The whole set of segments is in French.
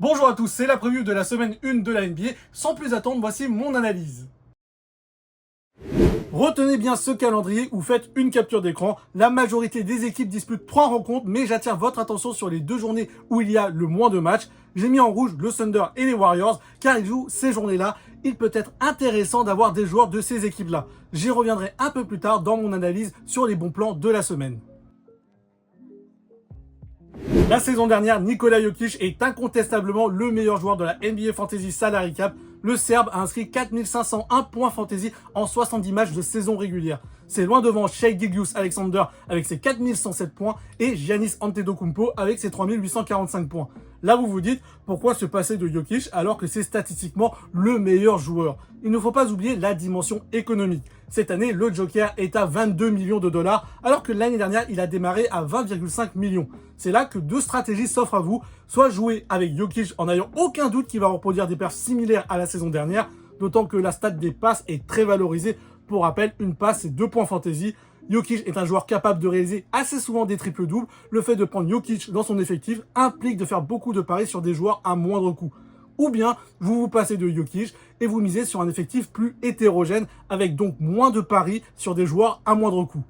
Bonjour à tous, c'est la preview de la semaine 1 de la NBA. Sans plus attendre, voici mon analyse. Retenez bien ce calendrier ou faites une capture d'écran. La majorité des équipes disputent 3 rencontres, mais j'attire votre attention sur les 2 journées où il y a le moins de matchs. J'ai mis en rouge le Thunder et les Warriors, car ils jouent ces journées-là. Il peut être intéressant d'avoir des joueurs de ces équipes-là. J'y reviendrai un peu plus tard dans mon analyse sur les bons plans de la semaine. La saison dernière, Nikola Jokic est incontestablement le meilleur joueur de la NBA Fantasy Salary Cap. Le Serbe a inscrit 4501 points fantasy en 70 matchs de saison régulière. C'est loin devant Shai Gilgeous-Alexander avec ses 4107 points et Giannis Antetokounmpo avec ses 3845 points. Là, vous vous dites, pourquoi se passer de Jokic alors que c'est statistiquement le meilleur joueur? Il ne faut pas oublier la dimension économique. Cette année, le Joker est à 22 millions de dollars alors que l'année dernière, il a démarré à 20,5 millions. C'est là que 2 stratégies s'offrent à vous. Soit jouer avec Jokic en n'ayant aucun doute qu'il va reproduire des perfs similaires à la saison dernière, d'autant que la stat des passes est très valorisée. Pour rappel, une passe, c'est 2 points fantasy. Jokic est un joueur capable de réaliser assez souvent des triples-doubles. Le fait de prendre Jokic dans son effectif implique de faire beaucoup de paris sur des joueurs à moindre coût. Ou bien, vous vous passez de Jokic et vous misez sur un effectif plus hétérogène avec donc moins de paris sur des joueurs à moindre coût.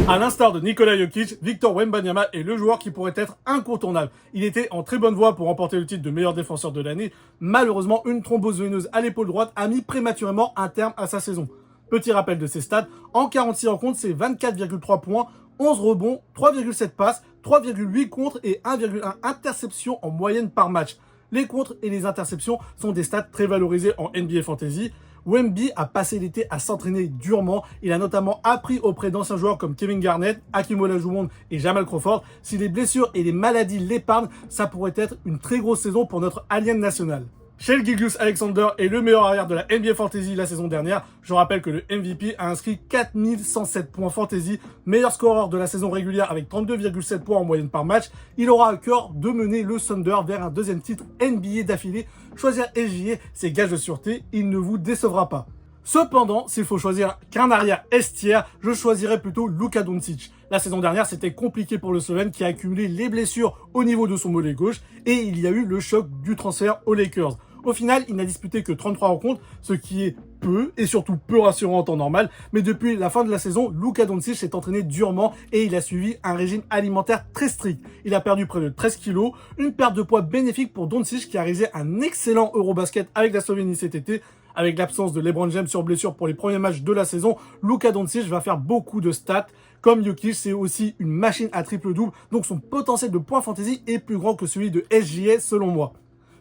À l'instar de Nikola Jokic, Victor Wembanyama est le joueur qui pourrait être incontournable. Il était en très bonne voie pour remporter le titre de meilleur défenseur de l'année. Malheureusement, une thrombose veineuse à l'épaule droite a mis prématurément un terme à sa saison. Petit rappel de ses stats, en 46 rencontres, c'est 24,3 points, 11 rebonds, 3,7 passes, 3,8 contres et 1,1 interceptions en moyenne par match. Les contres et les interceptions sont des stats très valorisées en NBA Fantasy. Wemby a passé l'été à s'entraîner durement. Il a notamment appris auprès d'anciens joueurs comme Kevin Garnett, Hakeem Olajuwon et Jamal Crawford. Si les blessures et les maladies l'épargnent, ça pourrait être une très grosse saison pour notre alien national. Shai Gilgeous-Alexander est le meilleur arrière de la NBA Fantasy la saison dernière. Je rappelle que le MVP a inscrit 4107 points fantasy, meilleur scoreur de la saison régulière avec 32,7 points en moyenne par match. Il aura à cœur de mener le Thunder vers un deuxième titre NBA d'affilée. Choisir SGA, c'est gage de sûreté, il ne vous décevra pas. Cependant, s'il faut choisir qu'un arrière S-tier, je choisirais plutôt Luka Doncic. La saison dernière, c'était compliqué pour le Slovène qui a accumulé les blessures au niveau de son mollet gauche et il y a eu le choc du transfert aux Lakers. Au final, il n'a disputé que 33 rencontres, ce qui est peu et surtout peu rassurant en temps normal. Mais depuis la fin de la saison, Luka Doncic s'est entraîné durement et il a suivi un régime alimentaire très strict. Il a perdu près de 13 kilos, une perte de poids bénéfique pour Doncic qui a réalisé un excellent Eurobasket avec la Slovénie cet été. Avec l'absence de LeBron James sur blessure pour les premiers matchs de la saison, Luka Doncic va faire beaucoup de stats. Comme Jokic, c'est aussi une machine à triple-double, donc son potentiel de points fantasy est plus grand que celui de SGA selon moi.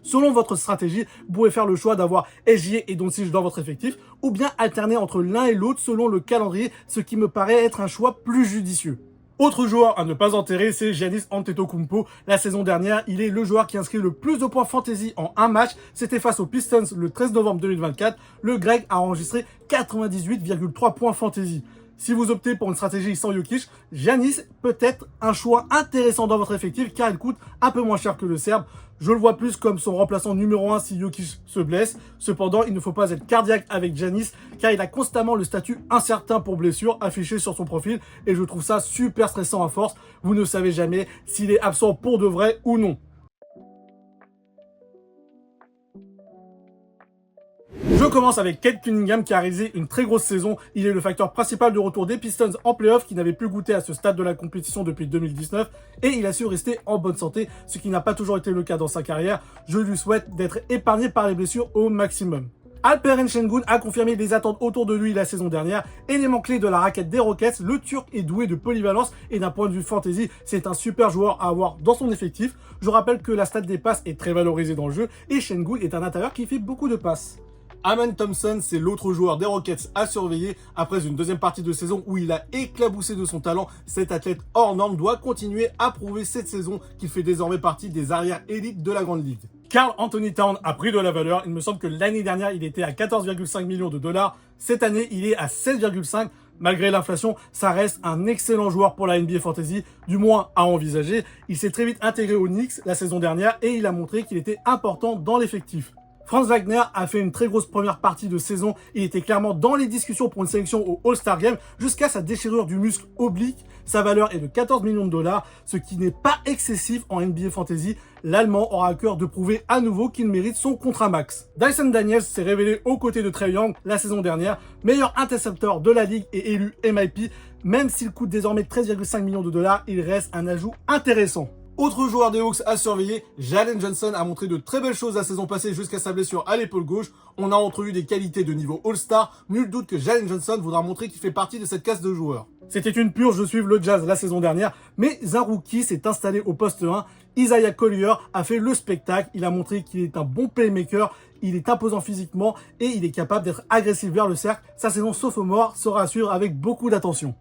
Selon votre stratégie, vous pouvez faire le choix d'avoir SGA et Doncic dans votre effectif ou bien alterner entre l'un et l'autre selon le calendrier, ce qui me paraît être un choix plus judicieux. Autre joueur à ne pas enterrer, c'est Giannis Antetokounmpo. La saison dernière, il est le joueur qui inscrit le plus de points fantasy en un match. C'était face aux Pistons le 13 novembre 2024. Le Grec a enregistré 98,3 points fantasy. Si vous optez pour une stratégie sans Jokic, Giannis peut être un choix intéressant dans votre effectif car il coûte un peu moins cher que le Serbe. Je le vois plus comme son remplaçant numéro 1 si Jokic se blesse. Cependant, il ne faut pas être cardiaque avec Giannis car il a constamment le statut incertain pour blessure affiché sur son profil et je trouve ça super stressant à force. Vous ne savez jamais s'il est absent pour de vrai ou non. Je commence avec Cade Cunningham qui a réalisé une très grosse saison. Il est le facteur principal de retour des Pistons en playoff qui n'avait plus goûté à ce stade de la compétition depuis 2019 et il a su rester en bonne santé, ce qui n'a pas toujours été le cas dans sa carrière. Je lui souhaite d'être épargné par les blessures au maximum. Alperen Şengün a confirmé les attentes autour de lui la saison dernière. Élément clé de la raquette des Rockets, le Turc est doué de polyvalence et d'un point de vue fantasy, c'est un super joueur à avoir dans son effectif. Je rappelle que la stat des passes est très valorisée dans le jeu et Şengün est un intérieur qui fait beaucoup de passes. Amen Thompson, c'est l'autre joueur des Rockets à surveiller. Après une deuxième partie de saison où il a éclaboussé de son talent, cet athlète hors norme doit continuer à prouver cette saison qu'il fait désormais partie des arrières élites de la Grande Ligue. Karl Anthony Towns a pris de la valeur. Il me semble que l'année dernière, il était à 14,5 millions de dollars. Cette année, il est à 16,5. Malgré l'inflation, ça reste un excellent joueur pour la NBA Fantasy, du moins à envisager. Il s'est très vite intégré aux Knicks la saison dernière et il a montré qu'il était important dans l'effectif. Franz Wagner a fait une très grosse première partie de saison. Il était clairement dans les discussions pour une sélection au All-Star Game jusqu'à sa déchirure du muscle oblique. Sa valeur est de 14 millions de dollars, ce qui n'est pas excessif en NBA Fantasy. L'Allemand aura à cœur de prouver à nouveau qu'il mérite son contrat max. Dyson Daniels s'est révélé aux côtés de Trae Young la saison dernière, meilleur intercepteur de la ligue et élu MIP. Même s'il coûte désormais 13,5 millions de dollars, il reste un ajout intéressant. Autre joueur des Hawks à surveiller, Jalen Johnson a montré de très belles choses la saison passée jusqu'à sa blessure à l'épaule gauche. On a entrevu des qualités de niveau All-Star. Nul doute que Jalen Johnson voudra montrer qu'il fait partie de cette caste de joueurs. C'était une purge de suivre le Jazz la saison dernière, mais un rookie s'est installé au poste 1. Isaiah Collier a fait le spectacle. Il a montré qu'il est un bon playmaker. Il est imposant physiquement et il est capable d'être agressif vers le cercle. Sa saison sophomore sera à suivre avec beaucoup d'attention.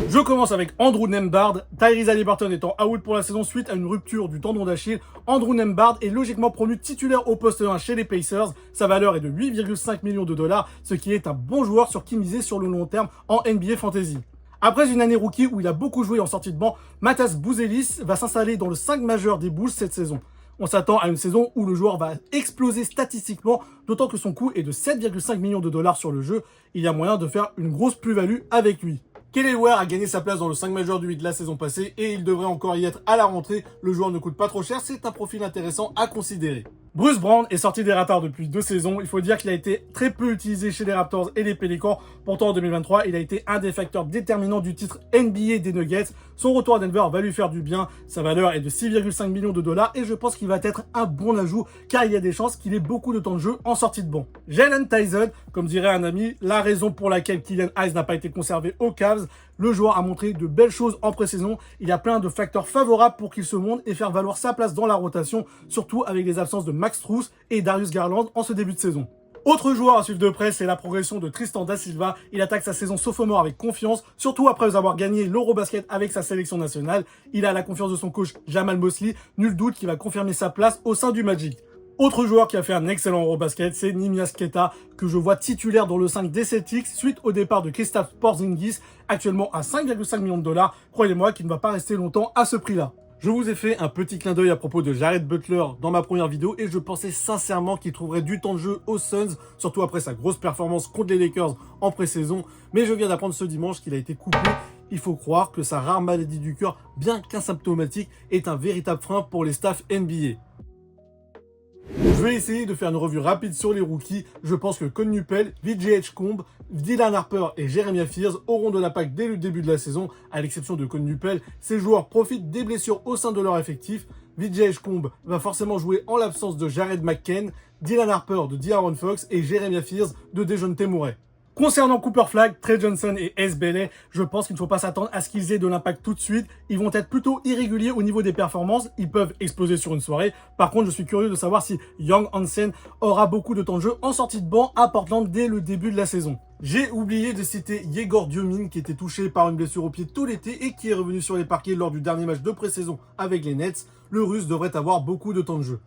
Je commence avec Andrew Nembhard. Tyrese Haliburton étant out pour la saison suite à une rupture du tendon d'Achille, Andrew Nembhard est logiquement promu titulaire au poste 1 chez les Pacers. Sa valeur est de 8,5 millions de dollars, ce qui est un bon joueur sur qui miser sur le long terme en NBA Fantasy. Après une année rookie où il a beaucoup joué en sortie de banc, Matas Bouzelis va s'installer dans le 5 majeur des Bulls cette saison. On s'attend à une saison où le joueur va exploser statistiquement, d'autant que son coût est de 7,5 millions de dollars sur le jeu. Il y a moyen de faire une grosse plus-value avec lui. Kelly Ware a gagné sa place dans le 5 majeur du 8 la saison passée et il devrait encore y être à la rentrée. Le joueur ne coûte pas trop cher, c'est un profil intéressant à considérer. Bruce Brown est sorti des Raptors depuis 2 saisons. Il faut dire qu'il a été très peu utilisé chez les Raptors et les Pelicans. Pourtant, en 2023, il a été un des facteurs déterminants du titre NBA des Nuggets. Son retour à Denver va lui faire du bien. Sa valeur est de 6,5 millions de dollars et je pense qu'il va être un bon ajout car il y a des chances qu'il ait beaucoup de temps de jeu en sortie de banc. Jalen Tyson, comme dirait un ami, la raison pour laquelle Killian Hayes n'a pas été conservé aux Cavs. Le joueur a montré de belles choses en pré-saison. Il y a plein de facteurs favorables pour qu'il se montre et faire valoir sa place dans la rotation, surtout avec les absences de Max Strus et Darius Garland en ce début de saison. Autre joueur à suivre de près, c'est la progression de Tristan Da Silva. Il attaque sa saison sophomore avec confiance, surtout après avoir gagné l'Eurobasket avec sa sélection nationale. Il a la confiance de son coach Jamal Mosley. Nul doute qu'il va confirmer sa place au sein du Magic. Autre joueur qui a fait un excellent Eurobasket, c'est Neemias Queta, que je vois titulaire dans le 5 des Celtics suite au départ de Kristaps Porzingis, actuellement à 5,5 millions de dollars. Croyez-moi qu'il ne va pas rester longtemps à ce prix-là. Je vous ai fait un petit clin d'œil à propos de Jared Butler dans ma première vidéo et je pensais sincèrement qu'il trouverait du temps de jeu aux Suns, surtout après sa grosse performance contre les Lakers en pré-saison. Mais je viens d'apprendre ce dimanche qu'il a été coupé. Il faut croire que sa rare maladie du cœur, bien qu'asymptomatique, est un véritable frein pour les staffs NBA. Je vais essayer de faire une revue rapide sur les rookies. Je pense que Con Nupel, VJ Edgecombe, Dylan Harper et Jeremiah Fears auront de l'impact dès le début de la saison. À l'exception de Con Nupel, ces joueurs profitent des blessures au sein de leur effectif. VJ Edgecombe va forcément jouer en l'absence de Jared McCain, Dylan Harper de De'Aaron Fox et Jeremiah Fears de Dejounte Murray. Concernant Cooper Flag, Trey Johnson et S. Bailey, je pense qu'il ne faut pas s'attendre à ce qu'ils aient de l'impact tout de suite. Ils vont être plutôt irréguliers au niveau des performances. Ils peuvent exploser sur une soirée. Par contre, je suis curieux de savoir si Young Hansen aura beaucoup de temps de jeu en sortie de banc à Portland dès le début de la saison. J'ai oublié de citer Yegor Diomin qui était touché par une blessure au pied tout l'été et qui est revenu sur les parquets lors du dernier match de pré-saison avec les Nets. Le Russe devrait avoir beaucoup de temps de jeu.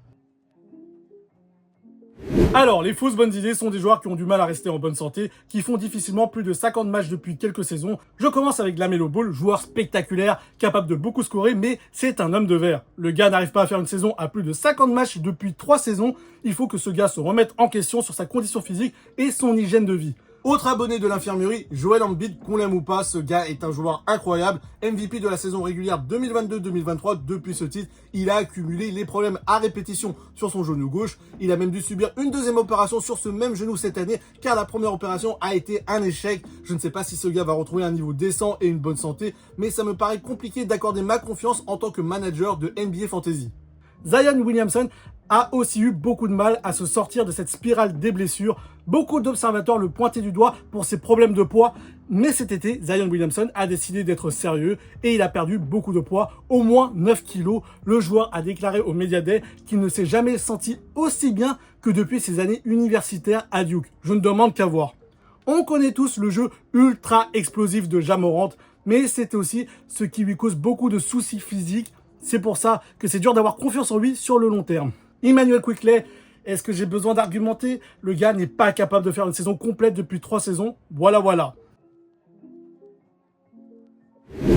Alors, les fausses bonnes idées sont des joueurs qui ont du mal à rester en bonne santé, qui font difficilement plus de 50 matchs depuis quelques saisons. Je commence avec LaMelo Ball, joueur spectaculaire, capable de beaucoup scorer, mais c'est un homme de verre. Le gars n'arrive pas à faire une saison à plus de 50 matchs depuis 3 saisons. Il faut que ce gars se remette en question sur sa condition physique et son hygiène de vie. Autre abonné de l'infirmerie, Joel Embiid, qu'on l'aime ou pas, ce gars est un joueur incroyable. MVP de la saison régulière 2022-2023. Depuis ce titre, il a accumulé les problèmes à répétition sur son genou gauche. Il a même dû subir une deuxième opération sur ce même genou cette année, car la première opération a été un échec. Je ne sais pas si ce gars va retrouver un niveau décent et une bonne santé, mais ça me paraît compliqué d'accorder ma confiance en tant que manager de NBA Fantasy. Zion Williamson a aussi eu beaucoup de mal à se sortir de cette spirale des blessures. Beaucoup d'observateurs le pointaient du doigt pour ses problèmes de poids. Mais cet été, Zion Williamson a décidé d'être sérieux et il a perdu beaucoup de poids, au moins 9 kilos. Le joueur a déclaré au Media Day qu'il ne s'est jamais senti aussi bien que depuis ses années universitaires à Duke. Je ne demande qu'à voir. On connaît tous le jeu ultra explosif de Ja Morant, mais c'était aussi ce qui lui cause beaucoup de soucis physiques. C'est pour ça que c'est dur d'avoir confiance en lui sur le long terme. Immanuel Quickley, est-ce que j'ai besoin d'argumenter? Le gars n'est pas capable de faire une saison complète depuis 3 saisons. Voilà.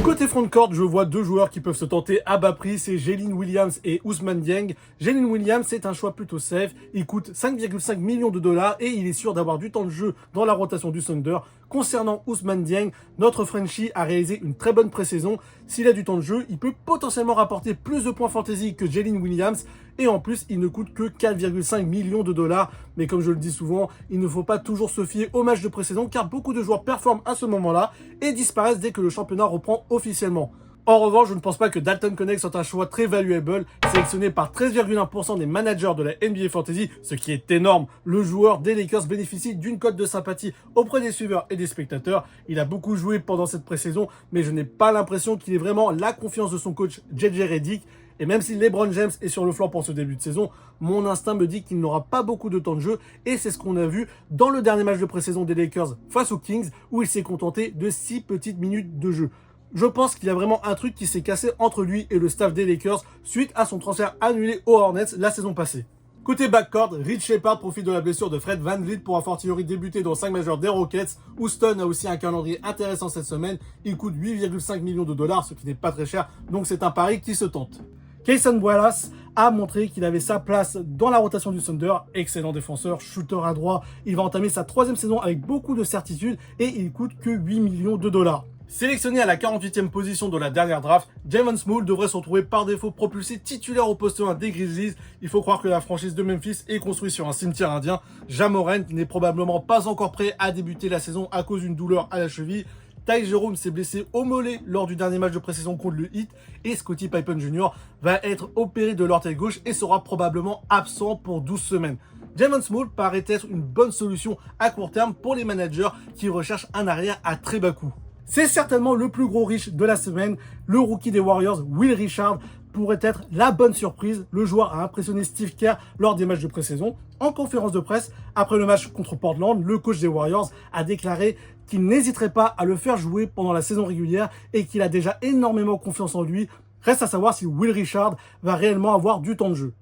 Côté frontcourt, je vois deux joueurs qui peuvent se tenter à bas prix, c'est Jalen Williams et Ousmane Dieng. Jalen Williams, c'est un choix plutôt safe, il coûte 5,5 millions de dollars et il est sûr d'avoir du temps de jeu dans la rotation du Thunder. Concernant Ousmane Dieng, notre Frenchie a réalisé une très bonne pré-saison. S'il a du temps de jeu, il peut potentiellement rapporter plus de points fantasy que Jalen Williams et en plus, il ne coûte que 4,5 millions de dollars. Mais comme je le dis souvent, il ne faut pas toujours se fier au match de pré-saison car beaucoup de joueurs performent à ce moment-là et disparaissent dès que le championnat reprend officiellement. En revanche, je ne pense pas que Dalton Knecht soit un choix très valuable, sélectionné par 13,1% des managers de la NBA Fantasy, ce qui est énorme. Le joueur des Lakers bénéficie d'une cote de sympathie auprès des suiveurs et des spectateurs. Il a beaucoup joué pendant cette pré-saison, mais je n'ai pas l'impression qu'il ait vraiment la confiance de son coach JJ Redick. Et même si LeBron James est sur le flanc pour ce début de saison, mon instinct me dit qu'il n'aura pas beaucoup de temps de jeu et c'est ce qu'on a vu dans le dernier match de pré-saison des Lakers face aux Kings où il s'est contenté de 6 petites minutes de jeu. Je pense qu'il y a vraiment un truc qui s'est cassé entre lui et le staff des Lakers suite à son transfert annulé aux Hornets la saison passée. Côté backcourt, Rich Shepard profite de la blessure de Fred VanVleet pour a fortiori débuter dans 5 majeurs des Rockets. Houston a aussi un calendrier intéressant cette semaine. Il coûte 8,5 millions de dollars, ce qui n'est pas très cher, donc c'est un pari qui se tente. Cason Wallace a montré qu'il avait sa place dans la rotation du Thunder. Excellent défenseur, shooter à droit. Il va entamer sa 3e saison avec beaucoup de certitude et il coûte que 8 millions de dollars. Sélectionné à la 48e position de la dernière draft, Javon Small devrait se retrouver par défaut propulsé titulaire au poste 1 des Grizzlies. Il faut croire que la franchise de Memphis est construite sur un cimetière indien. Ja Morant n'est probablement pas encore prêt à débuter la saison à cause d'une douleur à la cheville. Ty Jerome s'est blessé au mollet lors du dernier match de pré-saison contre le Heat et Scottie Pippen Jr. va être opéré de l'orteil gauche et sera probablement absent pour 12 semaines. Javon Small paraît être une bonne solution à court terme pour les managers qui recherchent un arrière à très bas coût. C'est certainement le plus gros riche de la semaine. Le rookie des Warriors, Will Richard, pourrait être la bonne surprise. Le joueur a impressionné Steve Kerr lors des matchs de pré-saison. En conférence de presse, après le match contre Portland, le coach des Warriors a déclaré qu'il n'hésiterait pas à le faire jouer pendant la saison régulière et qu'il a déjà énormément confiance en lui. Reste à savoir si Will Richard va réellement avoir du temps de jeu.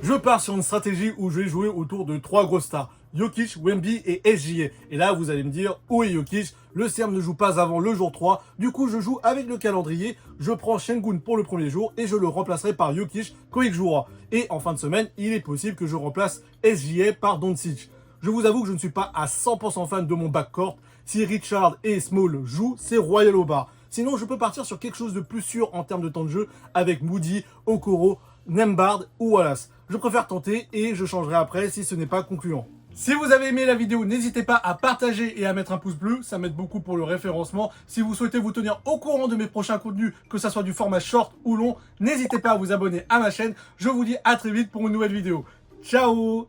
Je pars sur une stratégie où je vais jouer autour de 3 grosses stars. Jokic, Wemby et SGA. Et là, vous allez me dire, où est Jokic? Le CERM ne joue pas avant le jour 3. Du coup, je joue avec le calendrier. Je prends Şengün pour le premier jour et je le remplacerai par Jokic quand il jouera. Et en fin de semaine, il est possible que je remplace SGA par Doncic. Je vous avoue que je ne suis pas à 100% fan de mon backcourt. Si Richard et Small jouent, c'est royal au bar. Sinon, je peux partir sur quelque chose de plus sûr en termes de temps de jeu avec Moody, Okoro, Nembhard ou Wallace. Je préfère tenter et je changerai après si ce n'est pas concluant. Si vous avez aimé la vidéo, n'hésitez pas à partager et à mettre un pouce bleu, ça m'aide beaucoup pour le référencement. Si vous souhaitez vous tenir au courant de mes prochains contenus, que ce soit du format short ou long, n'hésitez pas à vous abonner à ma chaîne. Je vous dis à très vite pour une nouvelle vidéo. Ciao!